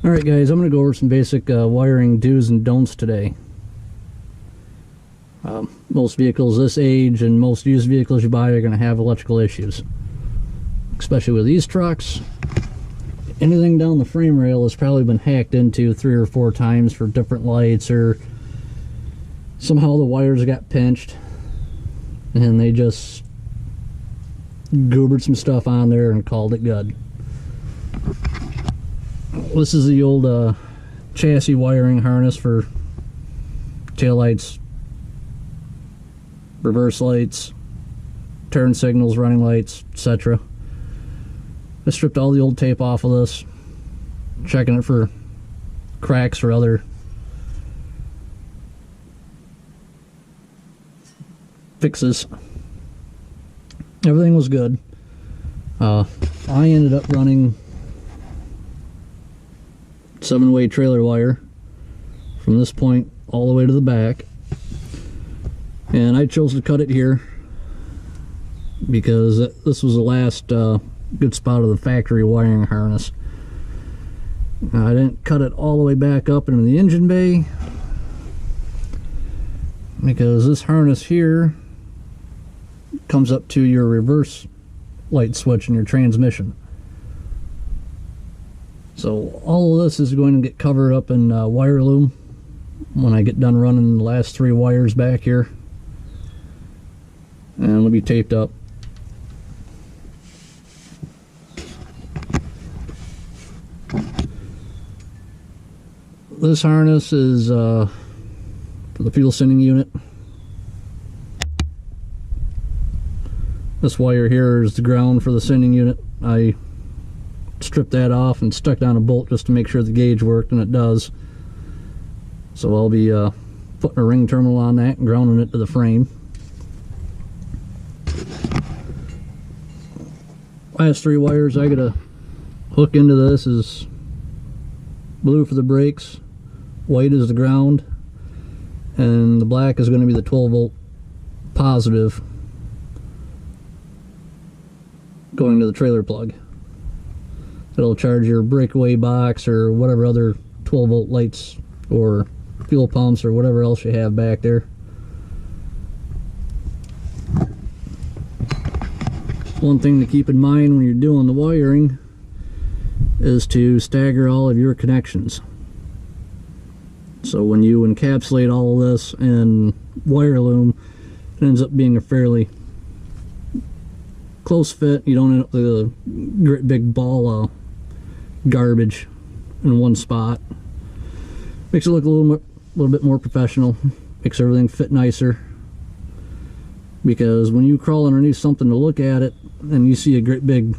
Alright guys, I'm going to go over some basic wiring do's and don'ts today. Most vehicles this age and most used vehicles you buy are going to have electrical issues. Especially with these trucks. Anything down the frame rail has probably been hacked into 3 or 4 times for different lights, or somehow the wires got pinched and they just goobered some stuff on there and called it good. This is the old chassis wiring harness for taillights, reverse lights, turn signals, running lights, etc. I stripped all the old tape off of this, checking it for cracks or other fixes. Everything was good. I ended up running 7-way trailer wire from this point all the way to the back, and I chose to cut it here because this was the last good spot of the factory wiring harness. I didn't cut it all the way back up into the engine bay because this harness here comes up to your reverse light switch in your transmission. So all of this is going to get covered up in wire loom when I get done running the last 3 wires back here, and it'll be taped up. This harness is for the fuel sending unit. This wire here is the ground for the sending unit. I stripped that off and stuck down a bolt just to make sure the gauge worked, and it does. So I'll be putting a ring terminal on that and grounding it to the frame. Last 3 wires I gotta hook into this is blue for the brakes, white is the ground, and the black is going to be the 12-volt positive going to the trailer plug. It'll charge your breakaway box or whatever other 12-volt lights or fuel pumps or whatever else you have back there. One thing to keep in mind when you're doing the wiring is to stagger all of your connections. So when you encapsulate all of this in wire loom, it ends up being a fairly close fit. You don't end up with a great big ball of garbage in one spot. Makes it look a little bit more professional. Makes everything fit nicer. Because when you crawl underneath something to look at it and you see a great big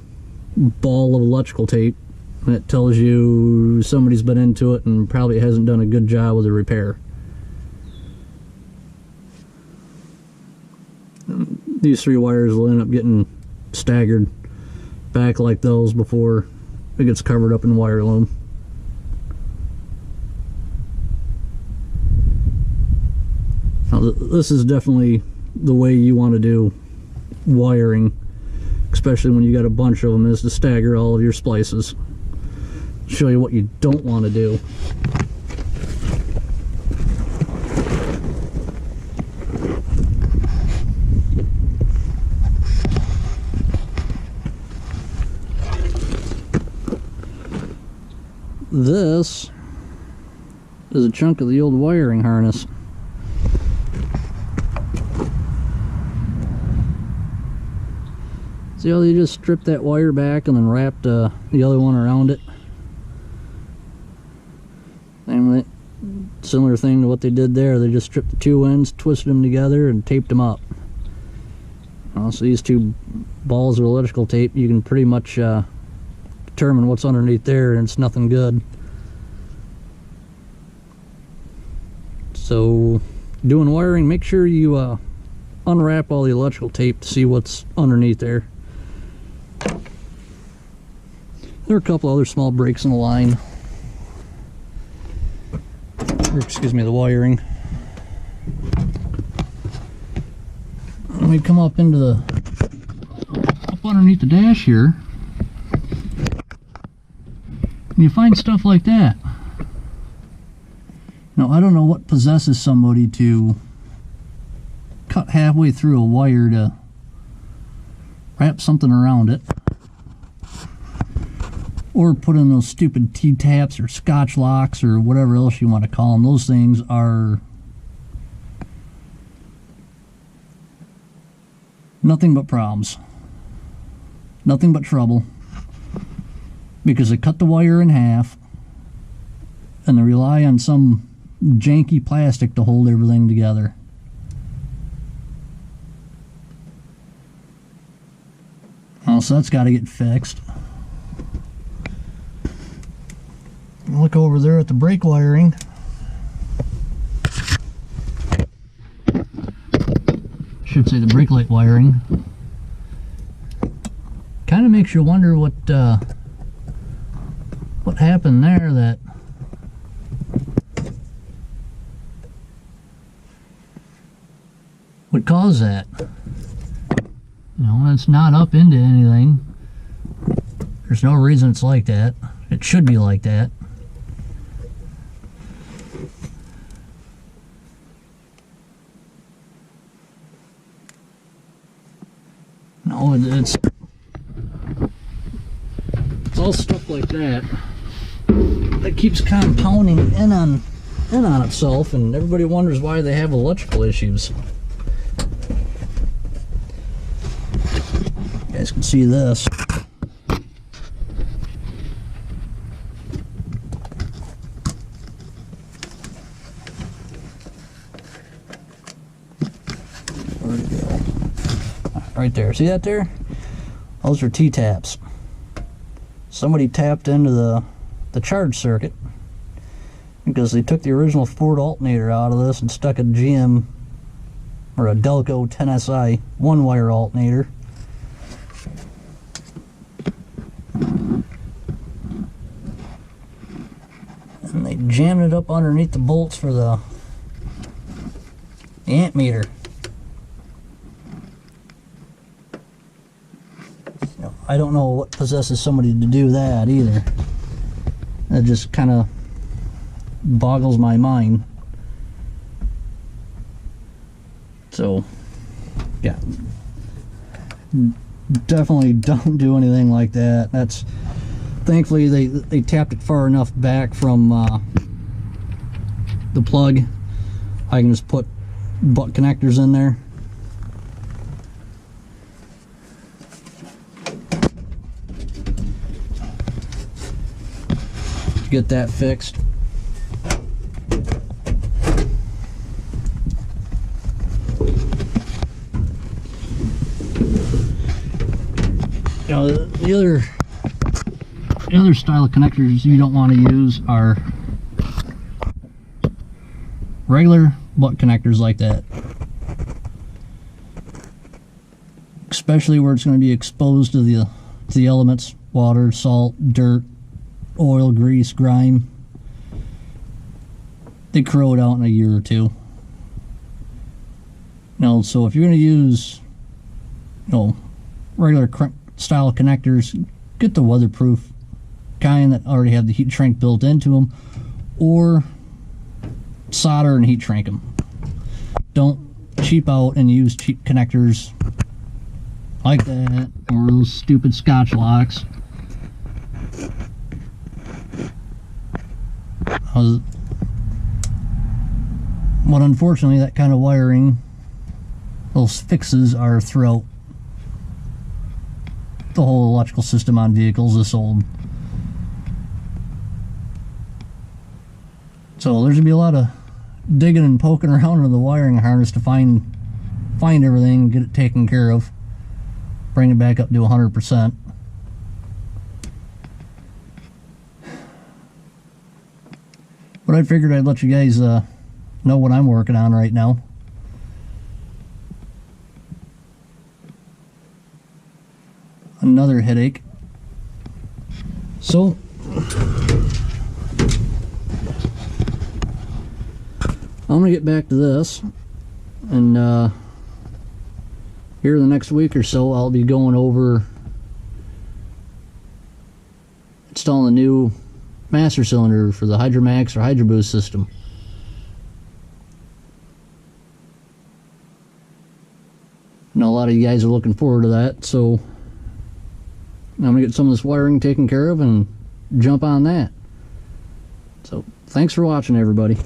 ball of electrical tape, and it tells you somebody's been into it and probably hasn't done a good job with the repair. These 3 wires will end up getting staggered back like those before it gets covered up in wire loom. Now, this is definitely the way you want to do wiring, especially when you got a bunch of them, is to stagger all of your splices. Show you what you don't want to do. This is a chunk of the old wiring harness. See how they just stripped that wire back and then wrapped the other one around it? And similar thing to what they did there. They just stripped the 2 ends, twisted them together, and taped them up. So these 2 balls of electrical tape, you can pretty much determine what's underneath there, and it's nothing good. So doing wiring, make sure you unwrap all the electrical tape to see what's underneath there. There are a couple other small breaks in the line, or excuse me, the wiring. Let me come up into the, up underneath the dash here. you find stuff like that. Now, I don't know what possesses somebody to cut halfway through a wire to wrap something around it, or put in those stupid T-taps or Scotch locks or whatever else you want to call them. Those things are nothing but problems, nothing but trouble, because they cut the wire in half and they rely on some janky plastic to hold everything together. Oh, so that's got to get fixed. Look over there at the brake wiring. Should say the brake light wiring. Kind of makes you wonder what happened there that would cause that. You know, it's not up into anything. There's no reason it's like that. It should be like that. No, it's all stuff like that that keeps compounding in on itself, and everybody wonders why they have electrical issues. You guys can see this. Where'd it go? Right there. See that there? Those are T-taps. Somebody tapped into the charge circuit because they took the original Ford alternator out of this and stuck a GM or a Delco 10SI one-wire alternator. And they jammed it up underneath the bolts for the amp meter. I don't know what possesses somebody to do that either. That just kind of boggles my mind. So, yeah. Definitely don't do anything like that. That's, thankfully they tapped it far enough back from the plug. I can just put butt connectors in there. Get that fixed. You know, the other style of connectors you don't want to use are regular butt connectors like that, especially where it's going to be exposed to the elements: water, salt, dirt, oil, grease, grime. They corrode out in a year or two. Now, so if you're going to use, you know, regular style connectors, get the weatherproof kind that already have the heat shrink built into them, or solder and heat shrink them. Don't cheap out and use cheap connectors like that, or those stupid Scotch locks. But unfortunately, that kind of wiring, those fixes are throughout the whole electrical system on vehicles this old. So there's gonna be a lot of digging and poking around in the wiring harness to find everything, get it taken care of, bring it back up to 100%. But I figured I'd let you guys know what I'm working on right now. Another headache. So I'm gonna get back to this, and here in the next week or so I'll be going over installing the new master cylinder for the Hydromax or Hydroboost system. I know a lot of you guys are looking forward to that, so I'm going to get some of this wiring taken care of and jump on that. So thanks for watching, everybody.